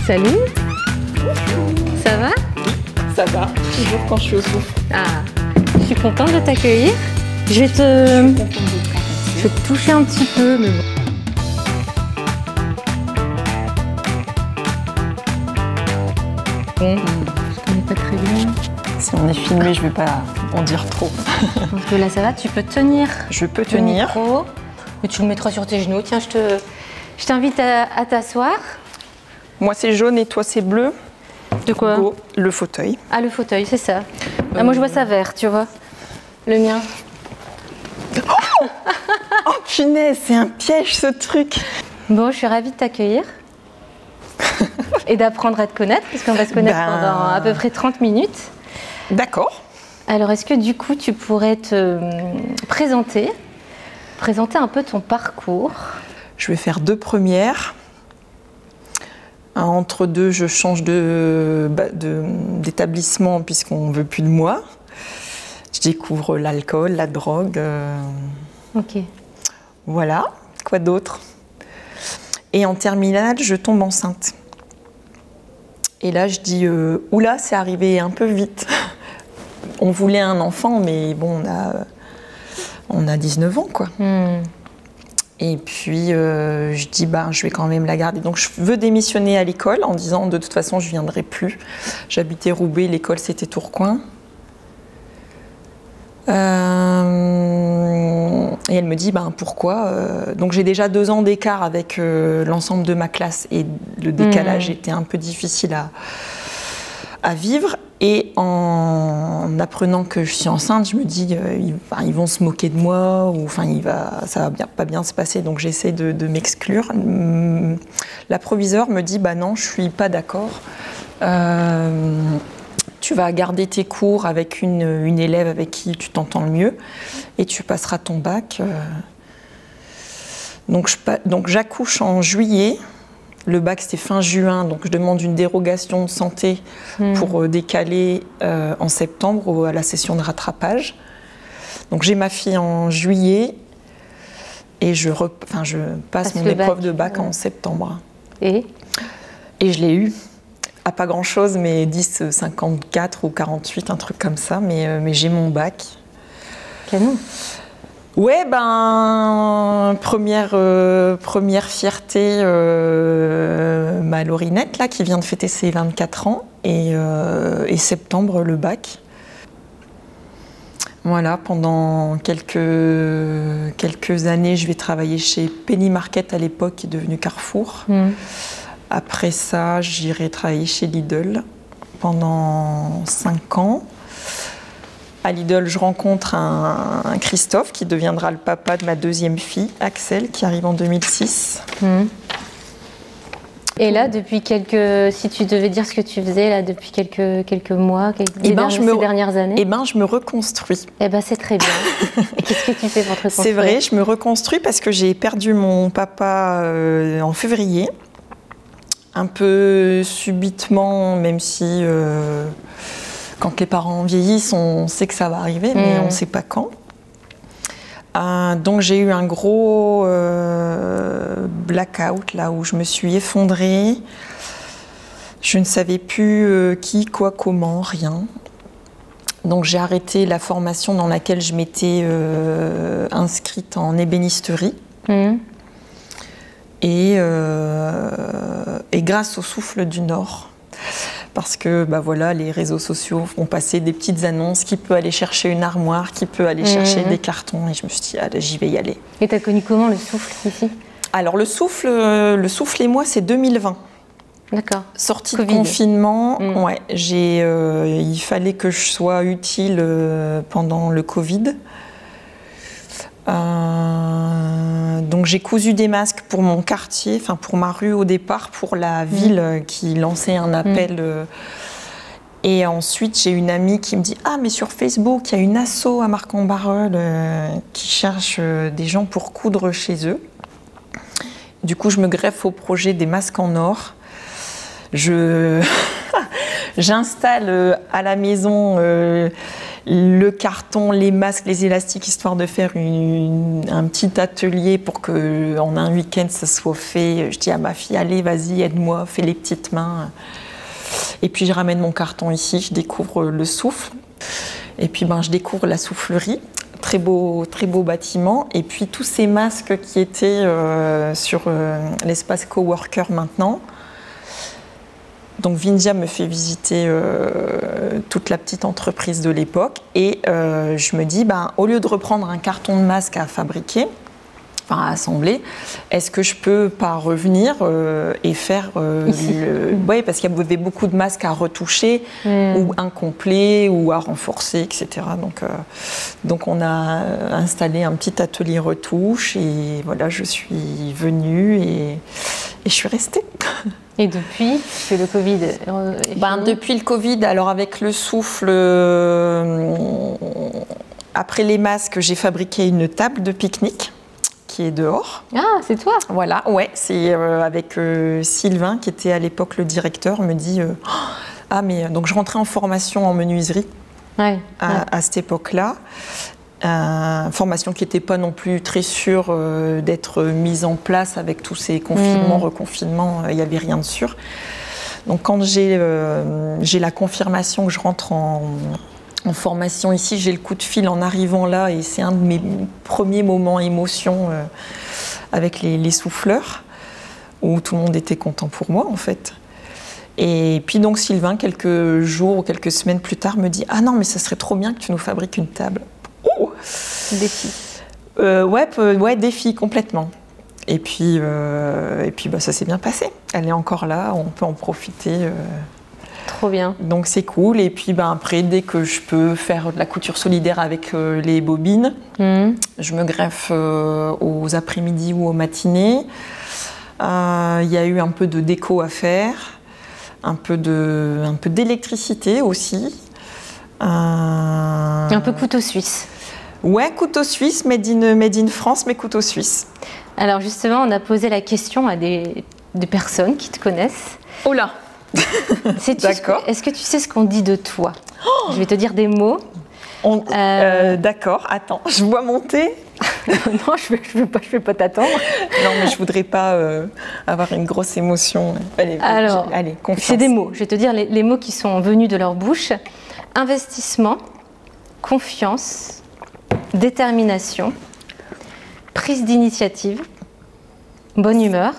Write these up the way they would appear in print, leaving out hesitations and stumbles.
Salut. Ça va? Ça va, toujours quand je suis au souffle. Ah, je suis contente de t'accueillir. Je vais te toucher un petit peu, mais bon. Je connais pas très bien. Si on est filmé, je vais pas en dire trop. Donc là, ça va, tu peux tenir. Je peux le tenir. micro, mais tu le mettras sur tes genoux. Tiens, je t'invite à t'asseoir. Moi, c'est jaune et toi, c'est bleu. De quoi? Go, le fauteuil. Ah, le fauteuil, c'est ça. Ah, moi, je vois ça vert, tu vois. Le mien. Oh punaise, c'est un piège ce truc. Bon, je suis ravie de t'accueillir et d'apprendre à te connaître, parce qu'on va se connaître pendant à peu près 30 minutes. D'accord. Alors, est-ce que du coup, tu pourrais te présenter un peu ton parcours? Je vais faire 2 premières. Entre deux, je change d'établissement puisqu'on ne veut plus de moi. Je découvre l'alcool, la drogue. Ok. Voilà. Quoi d'autre? Et en terminale, je tombe enceinte. Et là, je dis, oula, c'est arrivé un peu vite. On voulait un enfant, mais bon, on a 19 ans, quoi. Et puis, je dis, je vais quand même la garder. Donc, je veux démissionner à l'école en disant, de toute façon, je ne viendrai plus. J'habitais Roubaix, l'école, c'était Tourcoing. Et elle me dit, pourquoi Donc, j'ai déjà 2 ans d'écart avec l'ensemble de ma classe. Et le décalage était un peu difficile à vivre. Et en apprenant que je suis enceinte, je me dis, ils vont se moquer de moi, ou ça va pas bien se passer, donc j'essaie de m'exclure. La proviseure me dit, non, je suis pas d'accord. Tu vas garder tes cours avec une élève avec qui tu t'entends le mieux, et tu passeras ton bac. Donc j'accouche en juillet. Le bac, c'était fin juin, donc je demande une dérogation de santé pour décaler en septembre à la session de rattrapage. Donc j'ai ma fille en juillet et je passe mon épreuve de bac en septembre. Et je l'ai eu. À pas grand-chose, mais 10,54 ou 48, un truc comme ça, mais j'ai mon bac. Canon. Ouais, première fierté, ma Laurinette, là, qui vient de fêter ses 24 ans, et septembre, le bac. Voilà, pendant quelques années, je vais travailler chez Penny Market, à l'époque, qui est devenu Carrefour. Après ça, j'irai travailler chez Lidl pendant 5 ans. À Lidl, je rencontre un Christophe qui deviendra le papa de ma 2e fille, Axel, qui arrive en 2006. Et là, si tu devais dire ce que tu faisais là depuis quelques mois, ces dernières années? Je me reconstruis. C'est très bien. Et qu'est-ce que tu fais pour te reconstruire? C'est vrai, je me reconstruis parce que j'ai perdu mon papa en février. Un peu subitement, même si... quand les parents vieillissent, on sait que ça va arriver, mais on ne sait pas quand. Donc j'ai eu un gros blackout, là où je me suis effondrée. Je ne savais plus qui, quoi, comment, rien. Donc j'ai arrêté la formation dans laquelle je m'étais inscrite en ébénisterie. Et grâce au Souffle du Nord. Parce que les réseaux sociaux font passer des petites annonces, qui peut aller chercher une armoire, qui peut aller chercher des cartons, et je me suis dit, allez, j'y vais y aller. Et tu as connu comment le souffle ici? Alors le souffle et moi, c'est 2020. D'accord. Sortie de confinement, ouais, il fallait que je sois utile pendant le Covid. Donc j'ai cousu des masques pour mon quartier, pour ma rue au départ, pour la ville qui lançait un appel. Et ensuite j'ai une amie qui me dit, mais sur Facebook il y a une asso à Marcq-en-Barœul qui cherche des gens pour coudre chez eux. Du coup je me greffe au projet des masques en or. J'installe à la maison le carton, les masques, les élastiques, histoire de faire un petit atelier pour qu'en un week-end, ça soit fait. Je dis à ma fille, allez, vas-y, aide-moi, fais les petites mains. Et puis, je ramène mon carton ici, je découvre le souffle. Et puis, je découvre la soufflerie. Très beau bâtiment. Et puis, tous ces masques qui étaient sur l'espace coworker maintenant. Donc Vindia me fait visiter toute la petite entreprise de l'époque et je me dis, au lieu de reprendre un carton de masque à fabriquer, enfin à assembler, est-ce que je peux pas revenir et faire oui, parce qu'il y avait beaucoup de masques à retoucher ou incomplets ou à renforcer, etc. Donc on a installé un petit atelier retouche et voilà, je suis venue et je suis restée. Et depuis que le Covid est fini. Depuis le Covid, alors avec le souffle, après les masques, j'ai fabriqué une table de pique-nique qui est dehors. Ah, c'est toi? Voilà, ouais, c'est avec Sylvain qui était à l'époque le directeur, me dit donc je rentrais en formation en menuiserie à cette époque-là. Formation qui n'était pas non plus très sûre d'être mise en place avec tous ces confinements, reconfinements, il n'y avait rien de sûr. Donc quand j'ai la confirmation que je rentre en formation ici, j'ai le coup de fil en arrivant là et c'est un de mes premiers moments émotion avec les souffleurs où tout le monde était content pour moi en fait. Et puis donc Sylvain, quelques jours ou quelques semaines plus tard, me dit « Ah non, mais ça serait trop bien que tu nous fabriques une table. » Oh, défi. Ouais, défi complètement. Et puis ça s'est bien passé. Elle est encore là, on peut en profiter. Trop bien. Donc c'est cool. Et puis après, dès que je peux faire de la couture solidaire avec les bobines, je me greffe aux après-midi ou aux matinées. Il y a eu un peu de déco à faire, un peu d'électricité aussi. Un peu couteau suisse. Ouais, couteau suisse, made in France, mais couteau suisse. Alors justement, on a posé la question à des personnes qui te connaissent. Oh là. D'accord. Est-ce que tu sais ce qu'on dit de toi? Je vais te dire des mots. D'accord, attends, je vois monter. Non, je vais pas t'attendre. Non, mais je voudrais pas avoir une grosse émotion. Allez, confiance. C'est des mots. Je vais te dire les mots qui sont venus de leur bouche. Investissement, confiance, détermination, prise d'initiative, bonne humeur,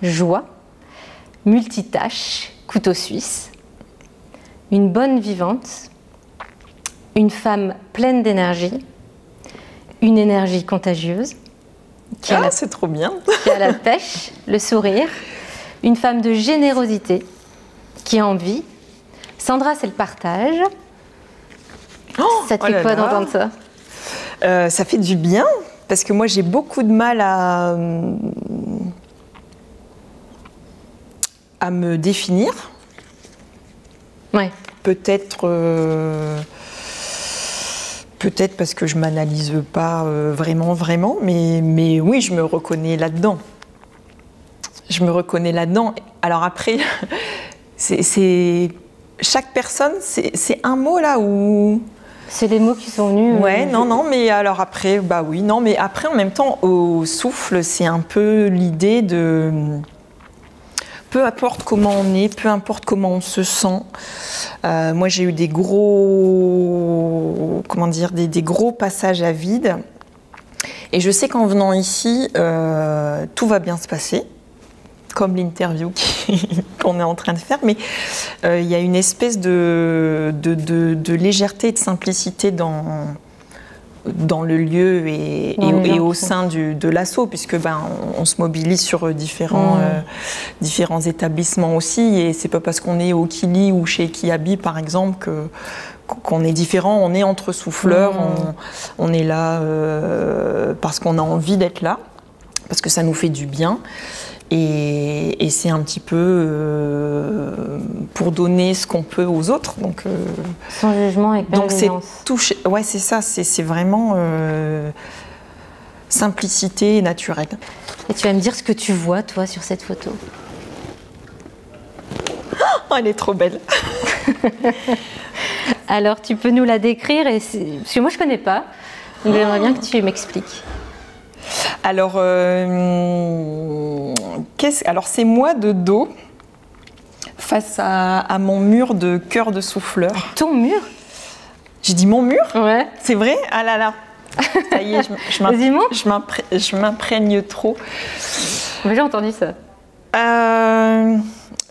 joie, multitâche, couteau suisse, une bonne vivante, une femme pleine d'énergie, une énergie contagieuse, c'est trop bien. Qui a la pêche, le sourire, une femme de générosité, qui a envie. Sandra, c'est le partage. Ça te fait quoi d'entendre ça? Ça fait du bien, parce que moi j'ai beaucoup de mal à me définir. Ouais. Peut-être parce que je ne m'analyse pas vraiment, mais oui, je me reconnais là-dedans. Alors après, chaque personne, c'est un mot là où... C'est des mots qui sont venus... Ouais, non, mais alors après, oui, non, mais après, en même temps, au souffle, c'est un peu l'idée de... Peu importe comment on est, peu importe comment on se sent. Moi, j'ai eu des gros passages à vide. Et je sais qu'en venant ici, tout va bien se passer, comme l'interview qu'on est en train de faire. Mais il y a une espèce de légèreté et de simplicité dans le lieu et au sein de l'asso, puisque on se mobilise sur différents établissements aussi, et c'est pas parce qu'on est au Kili ou chez Kiabi par exemple qu'on est différent. On est entre souffleurs, on est là parce qu'on a envie d'être là, parce que ça nous fait du bien. Et c'est un petit peu pour donner ce qu'on peut aux autres. Donc, sans jugement et bienveillance. Ouais, c'est ça, c'est vraiment simplicité et naturel. Et tu vas me dire ce que tu vois, toi, sur cette photo. Oh, elle est trop belle. Alors, tu peux nous la décrire parce que moi, je ne connais pas. Donc, j'aimerais bien que tu m'expliques. Alors, c'est moi de dos face à mon mur de cœur de souffleur. Ton mur? J'ai dit mon mur? Ouais. C'est vrai? Ah là là. Ça y est, je m'imprègne trop. J'ai entendu ça.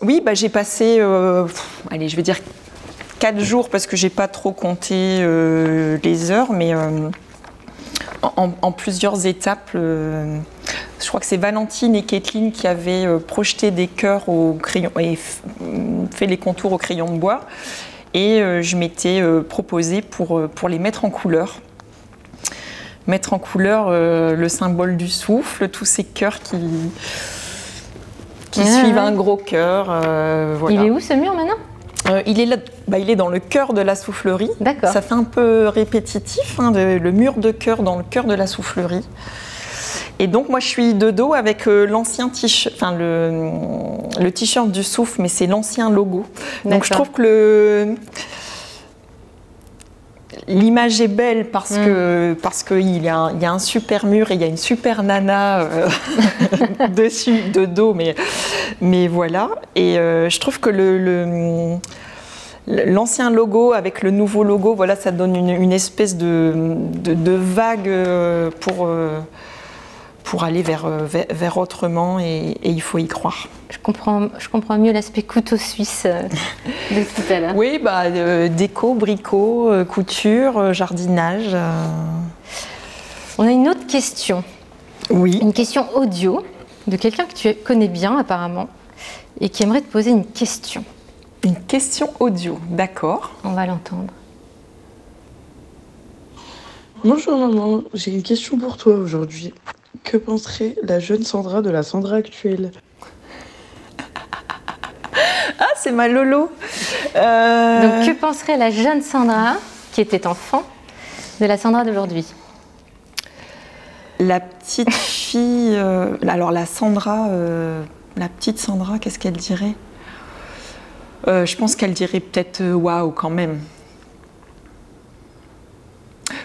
Oui, j'ai passé, allez, je vais dire 4 jours parce que j'ai pas trop compté les heures, mais en plusieurs étapes. Je crois que c'est Valentine et Kathleen qui avaient projeté des cœurs au crayon et fait les contours au crayon de bois. Et je m'étais proposée pour les mettre en couleur. Mettre en couleur le symbole du souffle, tous ces cœurs qui suivent un gros cœur. Voilà. Il est où ce mur maintenant? Il est là, il est dans le cœur de la soufflerie. D'accord. Ça fait un peu répétitif, le mur de cœur dans le cœur de la soufflerie. Et donc moi je suis de dos avec l'ancien t-shirt, le t-shirt du souffle, mais c'est l'ancien logo. Donc je trouve que l'image est belle parce qu'il y a un super mur et il y a une super nana dessus, de dos, mais voilà. Et je trouve que l'ancien logo avec le nouveau logo, voilà, ça donne une espèce de vague pour aller vers autrement et il faut y croire. Je comprends mieux l'aspect couteau suisse de tout à l'heure. Oui, déco, bricot, couture, jardinage. On a une autre question. Oui. Une question audio de quelqu'un que tu connais bien apparemment et qui aimerait te poser une question. Une question audio, d'accord. On va l'entendre. Bonjour maman, j'ai une question pour toi aujourd'hui. Que penserait la jeune Sandra de la Sandra actuelle? Ah, c'est ma Lolo. Donc, que penserait la jeune Sandra, qui était enfant, de la Sandra d'aujourd'hui? La petite fille... alors, la Sandra... la petite Sandra, qu'est-ce qu'elle dirait? Je pense qu'elle dirait peut-être waouh, quand même.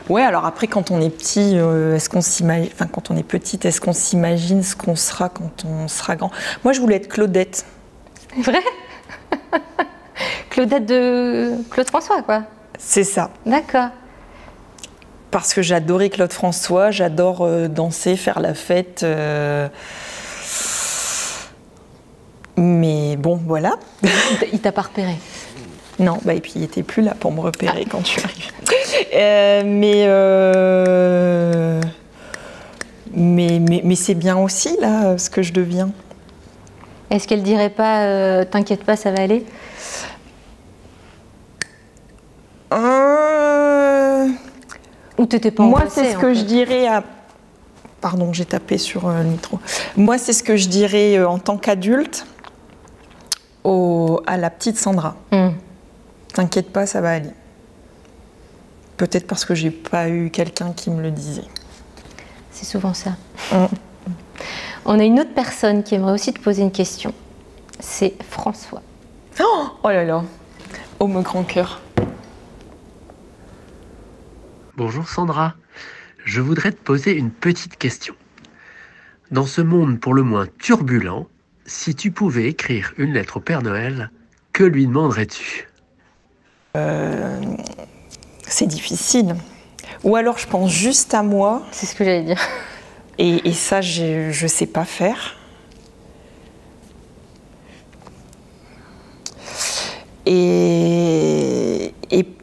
Ouais, alors après, quand on est petit, quand on est petite, est-ce qu'on s'imagine ce qu'on sera quand on sera grand? Moi, je voulais être Claudette. Vrai? Claudette de Claude François, quoi. C'est ça. D'accord. Parce que j'adorais Claude François, j'adore danser, faire la fête. Mais bon, voilà. Il t'a pas repéré? Non, et puis il n'était plus là pour me repérer quand je suis arrivée. Mais c'est bien aussi, là, ce que je deviens. Est-ce qu'elle dirait pas t'inquiète pas, ça va aller? Ou t'étais pas Moi, angoissée, c'est ce que je dirais à... Pardon, j'ai tapé sur le micro. Moi, c'est ce que je dirais en tant qu'adulte à la petite Sandra. T'inquiète pas, ça va aller. Peut-être parce que j'ai pas eu quelqu'un qui me le disait. C'est souvent ça. On a une autre personne qui aimerait aussi te poser une question. C'est François. Oh là là. Oh, mon grand cœur. Bonjour Sandra. Je voudrais te poser une petite question. Dans ce monde pour le moins turbulent, si tu pouvais écrire une lettre au Père Noël, que lui demanderais-tu? C'est difficile. Ou alors je pense juste à moi. C'est ce que j'allais dire. Et ça, je ne sais pas faire. Et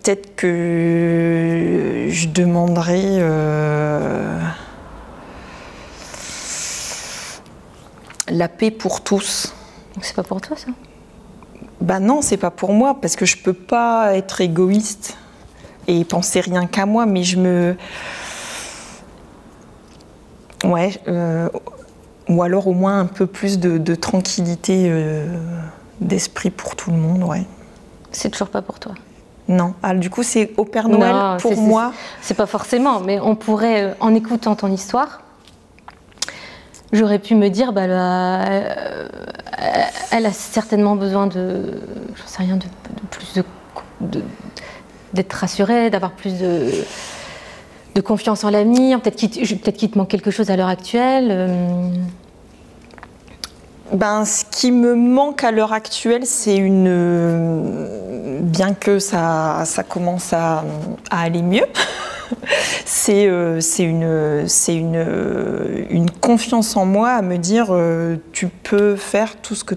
peut-être que je demanderais la paix pour tous. Donc c'est pas pour toi ça? Non, c'est pas pour moi, parce que je peux pas être égoïste et penser rien qu'à moi, mais je me... Ouais, ou alors au moins un peu plus de tranquillité d'esprit pour tout le monde, ouais. C'est toujours pas pour toi? Non. Ah, du coup, c'est au Père Noël, non, pour moi. C'est pas forcément, mais on pourrait, en écoutant ton histoire, j'aurais pu me dire, elle a certainement besoin de, j'en sais rien, de plus d'être rassurée, d'avoir plus de confiance en l'avenir, peut-être qu'il te manque quelque chose à l'heure actuelle. Ce qui me manque à l'heure actuelle, c'est bien que ça commence à aller mieux, c'est une confiance en moi à me dire tu peux faire tout ce que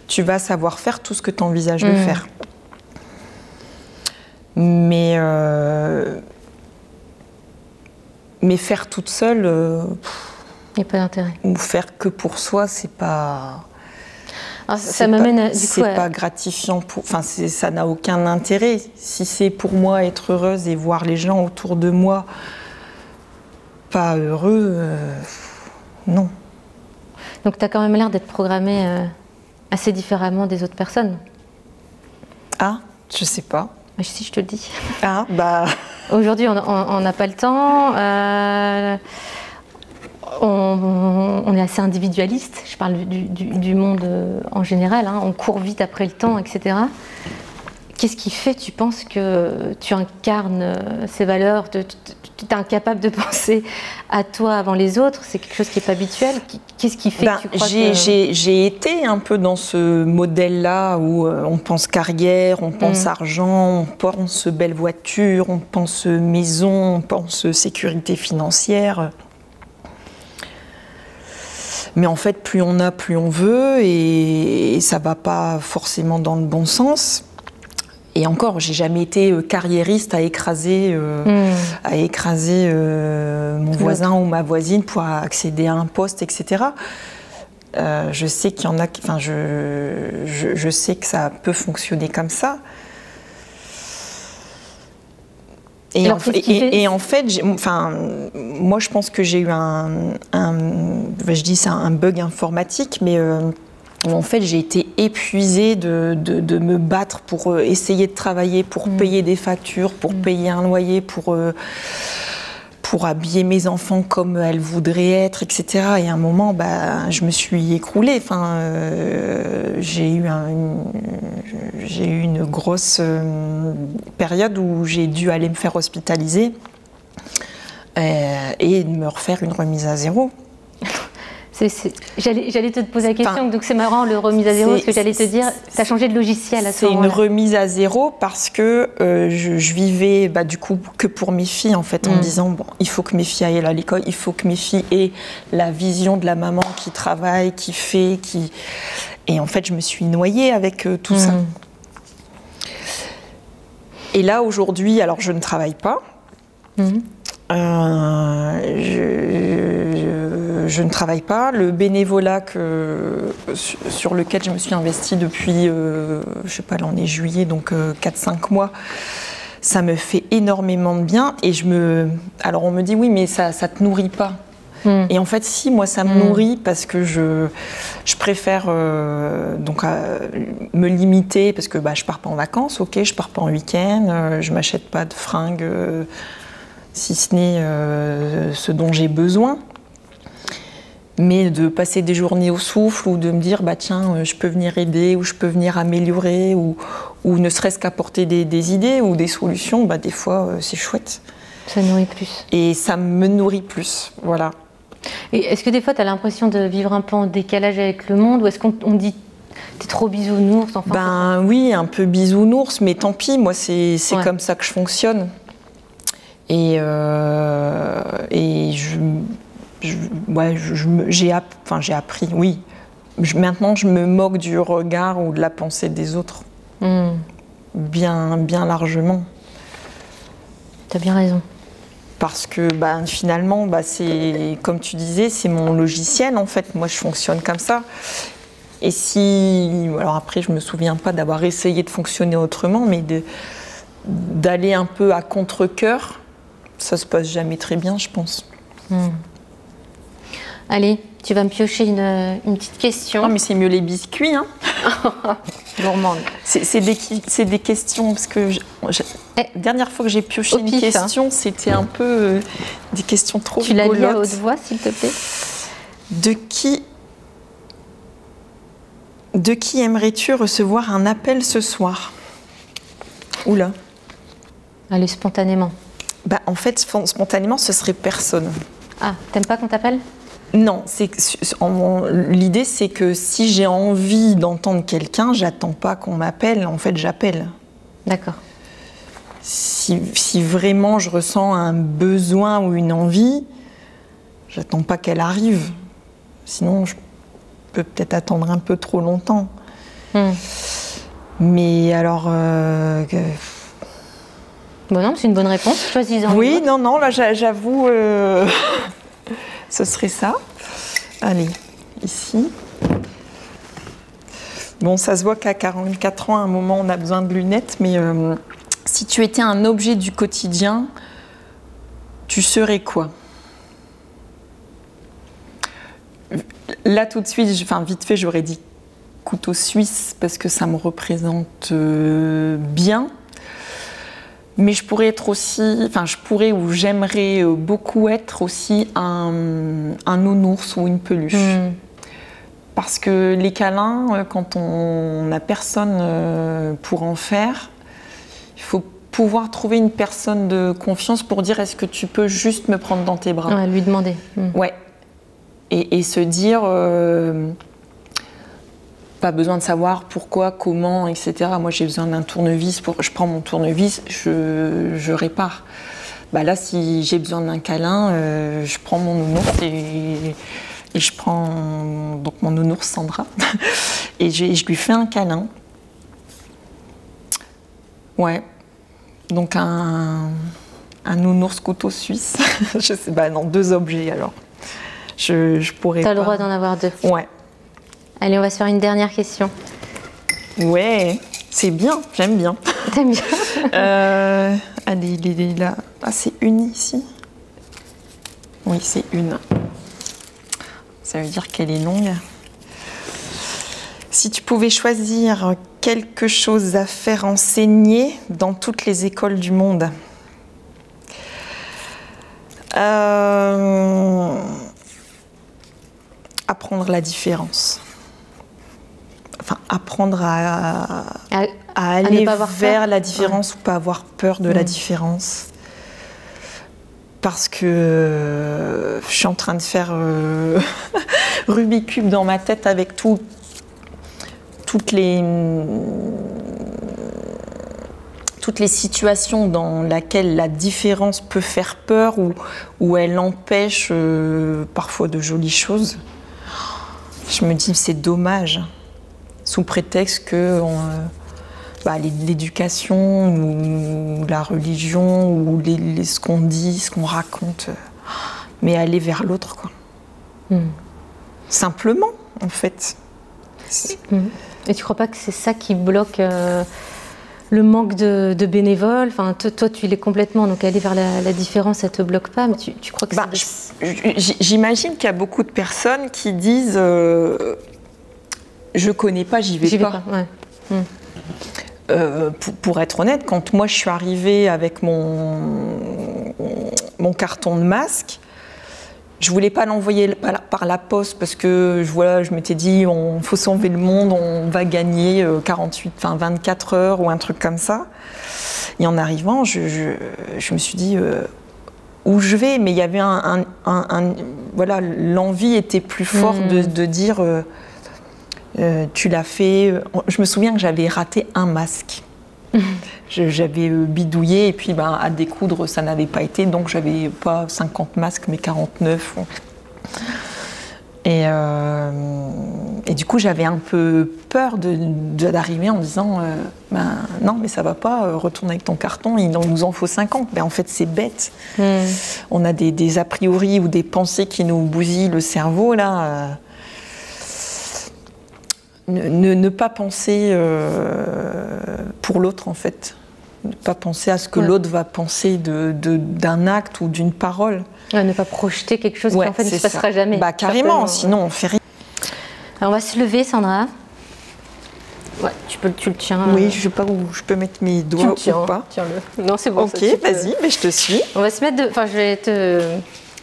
tu vas savoir faire tout ce que tu envisages de faire. Mais faire toute seule, il n'y a pas d'intérêt. Ou faire que pour soi, c'est pas. Alors, ça m'amène c'est pas gratifiant. Ça n'a aucun intérêt. Si c'est pour moi être heureuse et voir les gens autour de moi pas heureux, non. Donc tu as quand même l'air d'être programmée assez différemment des autres personnes. Ah, je sais pas. Mais si, je te le dis. Ah, bah. Aujourd'hui, on n'a pas le temps. On est assez individualiste. Je parle du monde en général. Hein. On court vite après le temps, etc. Qu'est-ce qui fait, tu penses, que tu incarnes ces valeurs, tu es incapable de penser à toi avant les autres? C'est quelque chose qui n'est pas habituel. Qu'est-ce qui fait que tu crois que... J'ai été un peu dans ce modèle-là où on pense carrière, on pense argent, on pense belle voiture, on pense maison, on pense sécurité financière. Mais en fait, plus on a, plus on veut, et ça ne va pas forcément dans le bon sens. Et encore, j'ai jamais été carriériste à écraser mon voisin ou ma voisine pour accéder à un poste, etc. Je sais qu'il y en a, je sais que ça peut fonctionner comme ça. Et en fait, moi je pense que j'ai eu un bug informatique, mais en fait j'ai été épuisée de me battre pour essayer de travailler, pour payer des factures, pour payer un loyer, pour habiller mes enfants comme elles voudraient être, etc. Et à un moment, je me suis écroulée. J'ai eu une grosse période où j'ai dû aller me faire hospitaliser et me refaire une remise à zéro. J'allais te poser la question, donc c'est marrant le remise à zéro, parce que j'allais te dire, tu as changé de logiciel à ce moment-là. C'est une remise à zéro parce que je vivais du coup que pour mes filles, en fait, en me disant, bon, il faut que mes filles aillent à l'école, il faut que mes filles aient la vision de la maman qui travaille, qui fait, qui... Et en fait, je me suis noyée avec tout ça. Et là, aujourd'hui, alors je ne travaille pas. Je ne travaille pas. Le bénévolat sur lequel je me suis investie depuis, je sais pas, là on est juillet, donc 4-5 mois, ça me fait énormément de bien. Et alors on me dit, oui, mais ça te nourrit pas. Et en fait, si, moi ça me nourrit parce que je préfère me limiter, parce que je pars pas en vacances, ok, je pars pas en week-end, je m'achète pas de fringues, si ce n'est ce dont j'ai besoin. Mais de passer des journées au souffle ou de me dire, tiens, je peux venir aider ou je peux venir améliorer ou ne serait-ce qu'apporter des idées ou des solutions, des fois, c'est chouette. Ça nourrit plus. Et ça me nourrit plus, voilà. Et est-ce que des fois, tu as l'impression de vivre un peu en décalage avec le monde, ou est-ce qu'on dit t'es trop bisounours, enfin, oui, un peu bisounours, mais tant pis, moi, c'est comme ça que je fonctionne. Et j'ai appris, oui. Maintenant, je me moque du regard ou de la pensée des autres. Bien largement. T'as bien raison. Parce que finalement, c'est, comme tu disais, c'est mon logiciel, en fait. Moi, je fonctionne comme ça. Et si... Alors après, je ne me souviens pas d'avoir essayé de fonctionner autrement, mais d'aller un peu à contre-cœur, ça se passe jamais très bien, je pense. Allez, tu vas me piocher une petite question. Non, mais c'est mieux les biscuits, hein. Gourmande. C'est des questions, parce que dernière fois que j'ai pioché une question, c'était un peu des questions trop rigolotes. Tu l'as dit à haute voix, s'il te plaît. De qui aimerais-tu recevoir un appel ce soir? Oula. Aller spontanément. Bah, en fait, spontanément, ce serait personne. Ah, t'aimes pas qu'on t'appelle? Non, l'idée c'est que si j'ai envie d'entendre quelqu'un, j'attends pas qu'on m'appelle, en fait j'appelle. D'accord. Si vraiment je ressens un besoin ou une envie, j'attends pas qu'elle arrive. Sinon, je peux peut-être attendre un peu trop longtemps. Mais alors... Bon non, c'est une bonne réponse. Choisis-en. Oui, non, là j'avoue, ce serait ça. Allez, ici. Bon, ça se voit qu'à 44 ans, à un moment, on a besoin de lunettes, mais si tu étais un objet du quotidien, tu serais quoi? Là, tout de suite, vite fait, j'aurais dit couteau suisse, parce que ça me représente bien. Mais je pourrais être aussi, ou j'aimerais beaucoup être aussi un nounours ou une peluche. Parce que les câlins, quand on n'a personne pour en faire, il faut pouvoir trouver une personne de confiance pour dire est-ce que tu peux juste me prendre dans tes bras? Ouais, lui demander. Ouais. Et se dire... pas besoin de savoir pourquoi, comment, etc. Moi, j'ai besoin d'un tournevis. Je prends mon tournevis, je répare. Bah là, si j'ai besoin d'un câlin, je prends mon nounours et je prends donc mon nounours Sandra et je lui fais un câlin. Ouais. Donc un nounours couteau suisse. Je sais pas, non, 2 objets alors. Je pourrais. T'as le droit d'en avoir 2. Ouais. Allez, on va se faire une dernière question. Ouais, c'est bien, j'aime bien. T'aimes bien? Allez, il est là. Ah, c'est une ici? Oui, c'est une. Ça veut dire qu'elle est longue. Si tu pouvais choisir quelque chose à faire enseigner dans toutes les écoles du monde, apprendre la différence. Enfin, apprendre à aller vers la différence ou pas avoir peur de la différence. Parce que je suis en train de faire Rubik's Cube dans ma tête avec toutes les situations dans lesquelles la différence peut faire peur ou elle empêche parfois de jolies choses. Je me dis c'est dommage, sous prétexte que l'éducation ou la religion ou ce qu'on dit, ce qu'on raconte, mais aller vers l'autre, quoi. Simplement, en fait. Et tu crois pas que c'est ça qui bloque le manque de bénévoles? Enfin, toi, tu l'es complètement, donc aller vers la différence, ça te bloque pas, mais tu crois que j'imagine qu'il y a beaucoup de personnes qui disent je connais pas, j'y vais pas. Ouais. Pour être honnête, quand moi je suis arrivée avec mon carton de masque, je voulais pas l'envoyer par la poste parce que je m'étais dit on faut sauver le monde, on va gagner 24 heures ou un truc comme ça. Et en arrivant, je me suis dit où je vais, mais il y avait l'envie était plus forte de dire tu l'as fait. Je me souviens que j'avais raté un masque. J'avais bidouillé et puis à découdre ça n'avait pas été, donc j'avais pas 50 masques mais 49. Et du coup j'avais un peu peur d'arriver en disant non mais ça va pas, retourne avec ton carton, il nous en faut 50. Mais en fait c'est bête. On a des a priori ou des pensées qui nous bousillent le cerveau là. Ne pas penser pour l'autre en fait, ne pas penser à ce que l'autre va penser d'un acte ou d'une parole. Ouais, ne pas projeter quelque chose qui en fait ne se passera jamais. Carrément, sinon on fait rien. Alors, on va se lever, Sandra. Ouais, tu le tiens. Oui, je sais pas où je peux mettre mes doigts ou pas. Tiens-le. Non, c'est bon. Ok, vas-y, mais je te suis. On va se mettre je vais te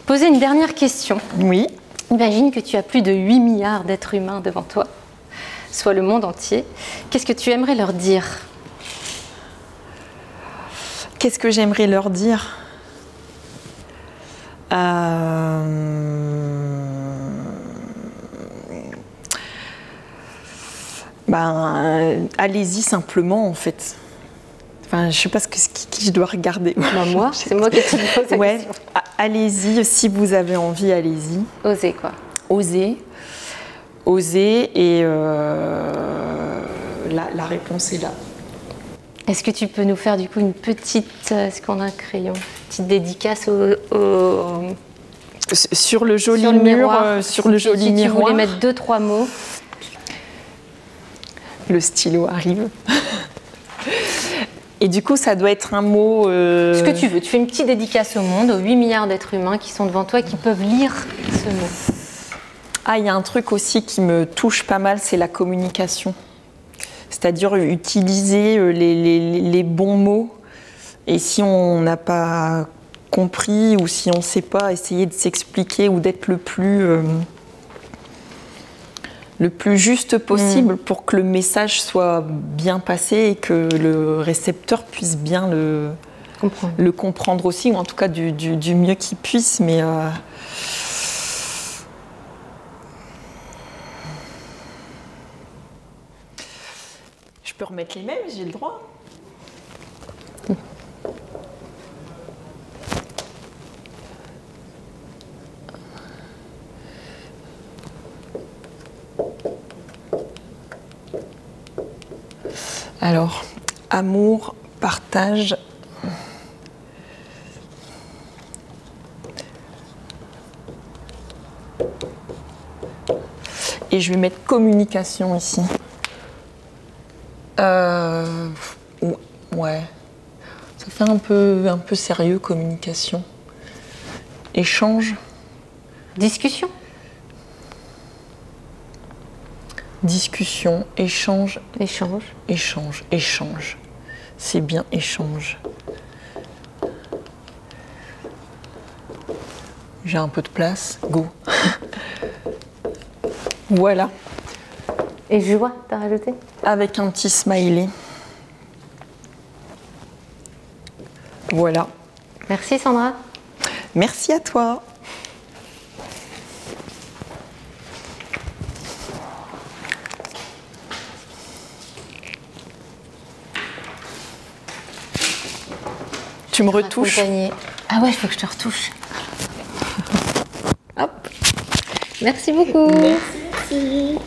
poser une dernière question. Oui. Imagine que tu as plus de 8 milliards d'êtres humains devant toi, soit le monde entier. Qu'est-ce que tu aimerais leur dire? Qu'est-ce que j'aimerais leur dire? Allez-y simplement en fait. Enfin, je sais pas qui je dois regarder. Bah moi, c'est moi qui te pose la question. Allez-y, si vous avez envie, allez-y. Osez quoi. Osez. Osez et la réponse est là. Est-ce que tu peux nous faire du coup une petite, est-ce qu'on a un crayon, petite dédicace sur le joli sur le miroir, sur le joli si miroir. Tu voulais mettre 2-3 mots. Le stylo arrive. Et du coup, ça doit être un mot... Ce que tu veux. Tu fais une petite dédicace au monde, aux 8 milliards d'êtres humains qui sont devant toi, qui peuvent lire ce mot. Ah, il y a un truc aussi qui me touche pas mal, c'est la communication. C'est-à-dire utiliser les bons mots. Et si on n'a pas compris ou si on ne sait pas, essayer de s'expliquer ou d'être le plus juste possible pour que le message soit bien passé et que le récepteur puisse bien le comprendre aussi, ou en tout cas du mieux qu'il puisse. Mais je peux remettre les mêmes, j'ai le droit. Alors, amour, partage. Et je vais mettre communication ici. Ouais. Ça fait un peu sérieux, communication. Échange. Discussion. Discussion, échange. Échange. Échange, échange. C'est bien échange. J'ai un peu de place, go. Voilà. Et joie, t'as rajouté? Avec un petit smiley. Voilà. Merci Sandra. Merci à toi. Tu me retouches. Ah ouais, il faut que je te retouche. Hop. Merci beaucoup. Merci.